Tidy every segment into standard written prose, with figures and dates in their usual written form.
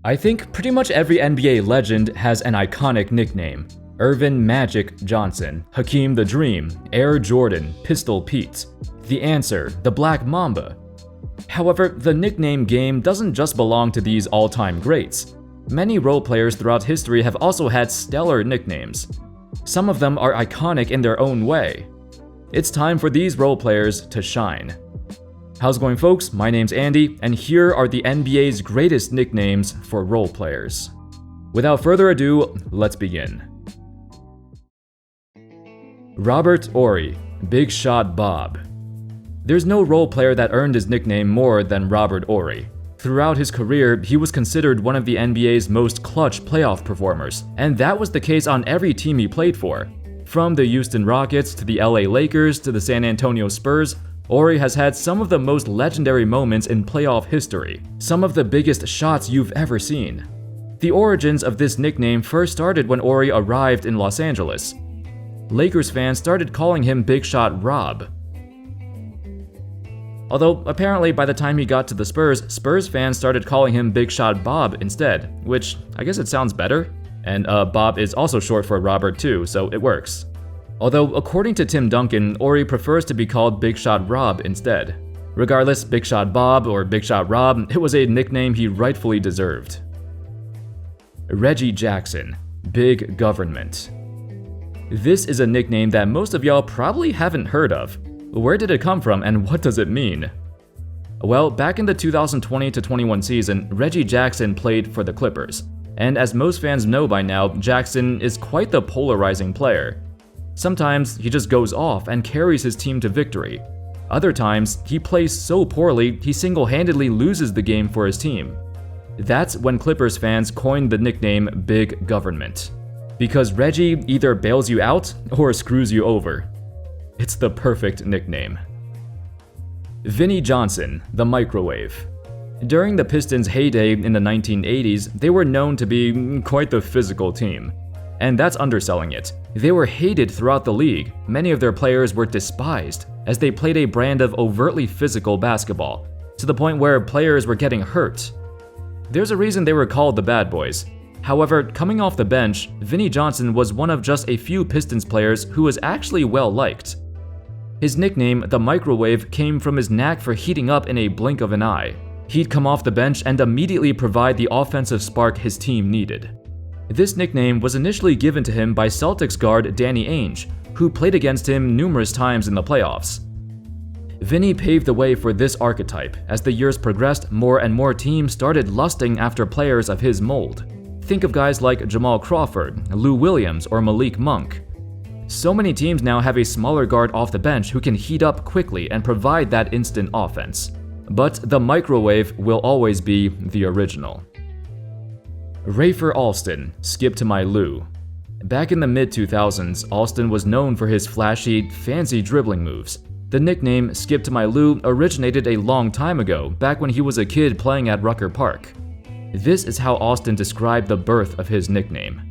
I think pretty much every NBA legend has an iconic nickname. Earvin Magic Johnson, Hakeem the Dream, Air Jordan, Pistol Pete. The Answer, the Black Mamba. However, the nickname game doesn't just belong to these all-time greats. Many role players throughout history have also had stellar nicknames. Some of them are iconic in their own way. It's time for these role players to shine. How's it going, folks? My name's Andy, and here are the NBA's greatest nicknames for role players. Without further ado, let's begin. Robert Horry, Big Shot Bob. There's no role player that earned his nickname more than Robert Horry. Throughout his career, he was considered one of the NBA's most clutch playoff performers, and that was the case on every team he played for. From the Houston Rockets to the LA Lakers to the San Antonio Spurs, Horry has had some of the most legendary moments in playoff history, some of the biggest shots you've ever seen. The origins of this nickname first started when Horry arrived in Los Angeles. Lakers fans started calling him Big Shot Rob. Although, apparently by the time he got to the Spurs fans started calling him Big Shot Bob instead, which I guess it sounds better. And Bob is also short for Robert too, so it works. Although, according to Tim Duncan, Horry prefers to be called Big Shot Rob instead. Regardless, Big Shot Bob or Big Shot Rob, it was a nickname he rightfully deserved. Reggie Jackson, Big Government. This is a nickname that most of y'all probably haven't heard of. Where did it come from and what does it mean? Well, back in the 2020-21 season, Reggie Jackson played for the Clippers. And as most fans know by now, Jackson is quite the polarizing player. Sometimes he just goes off and carries his team to victory. Other times, he plays so poorly, he single-handedly loses the game for his team. That's when Clippers fans coined the nickname Big Government. Because Reggie either bails you out or screws you over. It's the perfect nickname. Vinnie Johnson, the Microwave. During the Pistons' heyday in the 1980s, they were known to be quite the physical team. And that's underselling it. They were hated throughout the league. Many of their players were despised, as they played a brand of overtly physical basketball, to the point where players were getting hurt. There's a reason they were called the Bad Boys. However, coming off the bench, Vinnie Johnson was one of just a few Pistons players who was actually well liked. His nickname, the Microwave, came from his knack for heating up in a blink of an eye. He'd come off the bench and immediately provide the offensive spark his team needed. This nickname was initially given to him by Celtics guard Danny Ainge, who played against him numerous times in the playoffs. Vinnie paved the way for this archetype. As the years progressed, more and more teams started lusting after players of his mold. Think of guys like Jamal Crawford, Lou Williams, or Malik Monk. So many teams now have a smaller guard off the bench who can heat up quickly and provide that instant offense. But the Microwave will always be the original. Rafer Alston, Skip to My Lou. Back in the mid-2000s, Alston was known for his flashy, fancy dribbling moves. The nickname Skip to My Lou originated a long time ago, back when he was a kid playing at Rucker Park. This is how Alston described the birth of his nickname.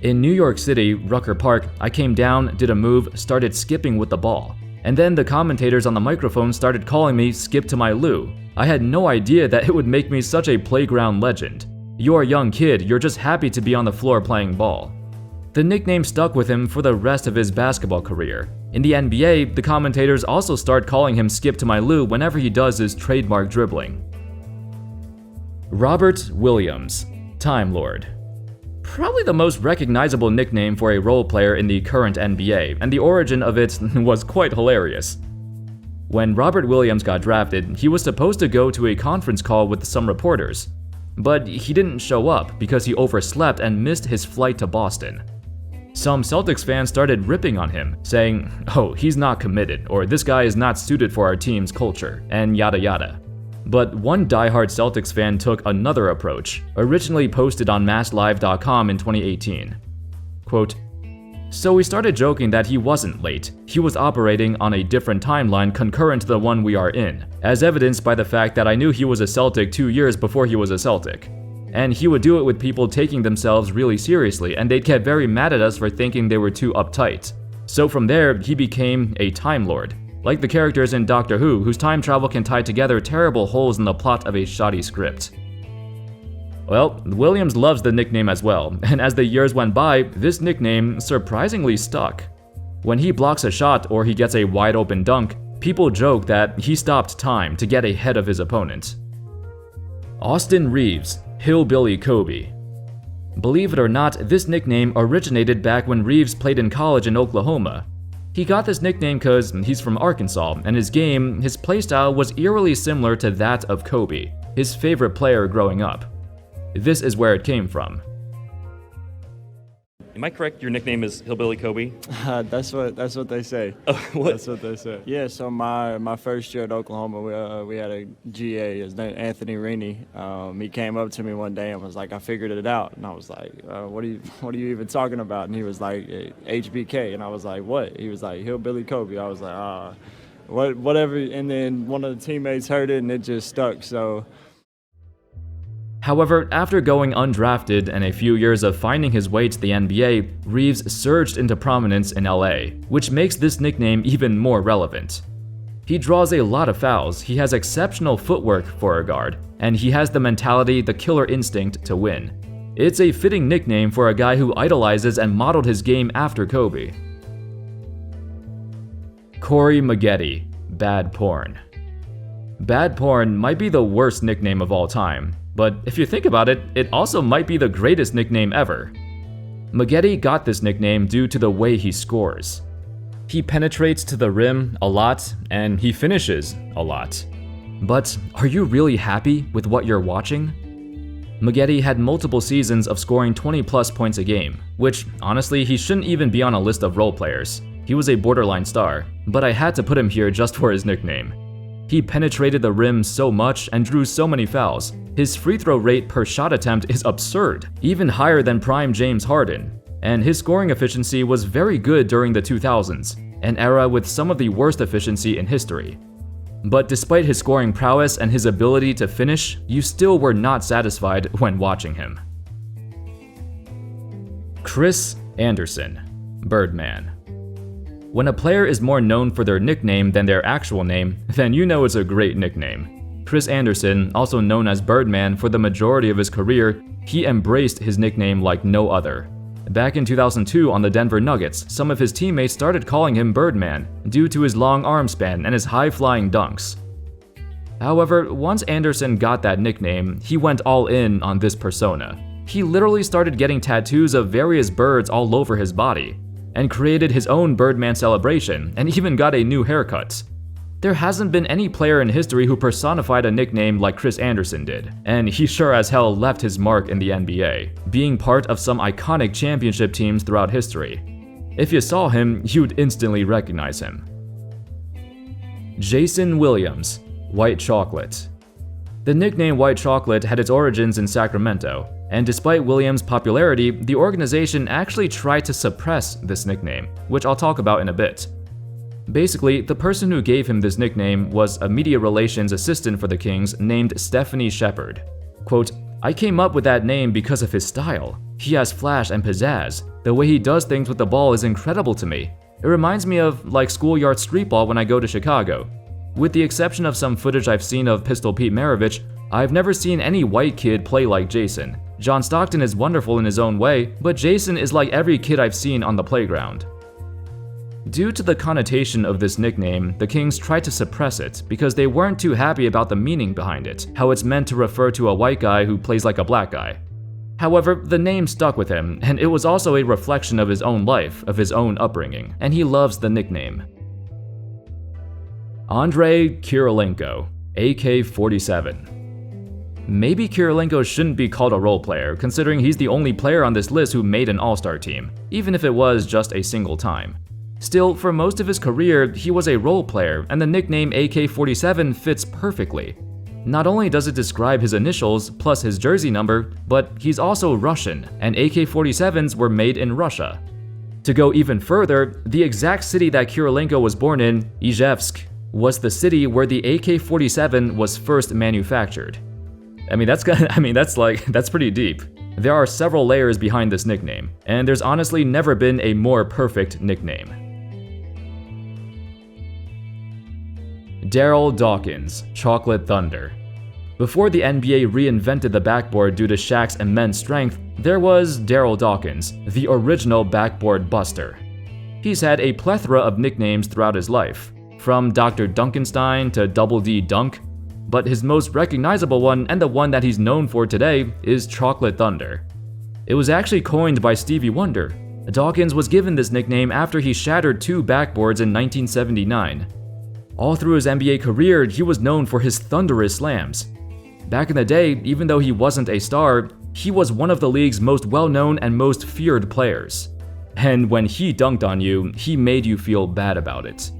In New York City, Rucker Park, I came down, did a move, started skipping with the ball. And then the commentators on the microphone started calling me Skip to My Lou. I had no idea that it would make me such a playground legend. You're a young kid, you're just happy to be on the floor playing ball. The nickname stuck with him for the rest of his basketball career. In the NBA, the commentators also start calling him Skip to My Lou whenever he does his trademark dribbling. Robert Williams, Time Lord. Probably the most recognizable nickname for a role player in the current NBA, and the origin of it was quite hilarious. When Robert Williams got drafted, he was supposed to go to a conference call with some reporters. But he didn't show up because he overslept and missed his flight to Boston. Some Celtics fans started ripping on him, saying, "Oh, he's not committed," or "This guy is not suited for our team's culture," and yada yada. But one diehard Celtics fan took another approach, originally posted on MassLive.com in 2018. Quote, "So we started joking that he wasn't late. He was operating on a different timeline concurrent to the one we are in, as evidenced by the fact that I knew he was a Celtic 2 years before he was a Celtic. And he would do it with people taking themselves really seriously, and they'd get very mad at us for thinking they were too uptight. So from there, he became a Time Lord. Like the characters in Doctor Who, whose time travel can tie together terrible holes in the plot of a shoddy script." Well, Williams loves the nickname as well, and as the years went by, this nickname surprisingly stuck. When he blocks a shot or he gets a wide open dunk, people joke that he stopped time to get ahead of his opponent. Austin Reaves, Hillbilly Kobe. Believe it or not, this nickname originated back when Reaves played in college in Oklahoma. He got this nickname because he's from Arkansas, and his playstyle was eerily similar to that of Kobe, his favorite player growing up. This is where it came from. Am I correct? Your nickname is Hillbilly Kobe? That's what they say. What? That's what they say. Yeah. So my first year at Oklahoma, we had a GA. His name Anthony Rini. He came up to me one day and was like, "I figured it out." And I was like, "What are you even talking about?" And he was like, "HBK." And I was like, "What?" He was like, "Hillbilly Kobe." I was like, whatever." And then one of the teammates heard it and it just stuck. So. However, after going undrafted and a few years of finding his way to the NBA, Reaves surged into prominence in LA, which makes this nickname even more relevant. He draws a lot of fouls, he has exceptional footwork for a guard, and he has the mentality, the killer instinct to win. It's a fitting nickname for a guy who idolizes and modeled his game after Kobe. Corey Magetti, Bad Porn. Bad Porn might be the worst nickname of all time, but if you think about it, it also might be the greatest nickname ever. Magetti got this nickname due to the way he scores. He penetrates to the rim a lot, and he finishes a lot. But are you really happy with what you're watching? Magetti had multiple seasons of scoring 20+ points a game, which honestly he shouldn't even be on a list of role players. He was a borderline star, but I had to put him here just for his nickname. He penetrated the rim so much and drew so many fouls. His free throw rate per shot attempt is absurd, even higher than prime James Harden. And his scoring efficiency was very good during the 2000s, an era with some of the worst efficiency in history. But despite his scoring prowess and his ability to finish, you still were not satisfied when watching him. Chris Andersen, Birdman. When a player is more known for their nickname than their actual name, then you know it's a great nickname. Chris Andersen, also known as Birdman for the majority of his career, he embraced his nickname like no other. Back in 2002 on the Denver Nuggets, some of his teammates started calling him Birdman due to his long arm span and his high-flying dunks. However, once Andersen got that nickname, he went all in on this persona. He literally started getting tattoos of various birds all over his body, and created his own Birdman celebration, and even got a new haircut. There hasn't been any player in history who personified a nickname like Chris Andersen did, and he sure as hell left his mark in the NBA, being part of some iconic championship teams throughout history. If you saw him, you'd instantly recognize him. Jason Williams, White Chocolate. The nickname White Chocolate had its origins in Sacramento, and despite Williams' popularity, the organization actually tried to suppress this nickname, which I'll talk about in a bit. Basically, the person who gave him this nickname was a media relations assistant for the Kings named Stephanie Shepard. Quote, "I came up with that name because of his style. He has flash and pizzazz. The way he does things with the ball is incredible to me. It reminds me of like schoolyard street ball when I go to Chicago. With the exception of some footage I've seen of Pistol Pete Maravich, I've never seen any white kid play like Jason. John Stockton is wonderful in his own way, but Jason is like every kid I've seen on the playground." Due to the connotation of this nickname, the Kings tried to suppress it because they weren't too happy about the meaning behind it, how it's meant to refer to a white guy who plays like a black guy. However, the name stuck with him, and it was also a reflection of his own life, of his own upbringing, and he loves the nickname. Andrei Kirilenko, AK-47. Maybe Kirilenko shouldn't be called a role player, considering he's the only player on this list who made an all-star team, even if it was just a single time. Still, for most of his career, he was a role player, and the nickname AK-47 fits perfectly. Not only does it describe his initials plus his jersey number, but he's also Russian, and AK-47s were made in Russia. To go even further, the exact city that Kirilenko was born in, Izhevsk, was the city where the AK-47 was first manufactured. That's pretty deep. There are several layers behind this nickname, and there's honestly never been a more perfect nickname. Daryl Dawkins, Chocolate Thunder. Before the NBA reinvented the backboard due to Shaq's immense strength, there was Daryl Dawkins, the original backboard buster. He's had a plethora of nicknames throughout his life, from Dr. Dunkenstein to Double D Dunk, but his most recognizable one, and the one that he's known for today, is Chocolate Thunder. It was actually coined by Stevie Wonder. Dawkins was given this nickname after he shattered 2 backboards in 1979. All through his NBA career, he was known for his thunderous slams. Back in the day, even though he wasn't a star, he was one of the league's most well-known and most feared players. And when he dunked on you, he made you feel bad about it.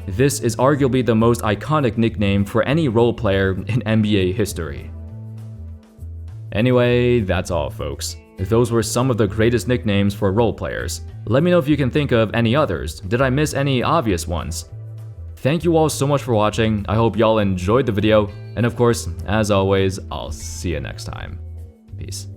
This is arguably the most iconic nickname for any role player in NBA history. Anyway, that's all, folks. Those were some of the greatest nicknames for role players. Let me know if you can think of any others. Did I miss any obvious ones? Thank you all so much for watching. I hope y'all enjoyed the video. And of course, as always, I'll see you next time. Peace.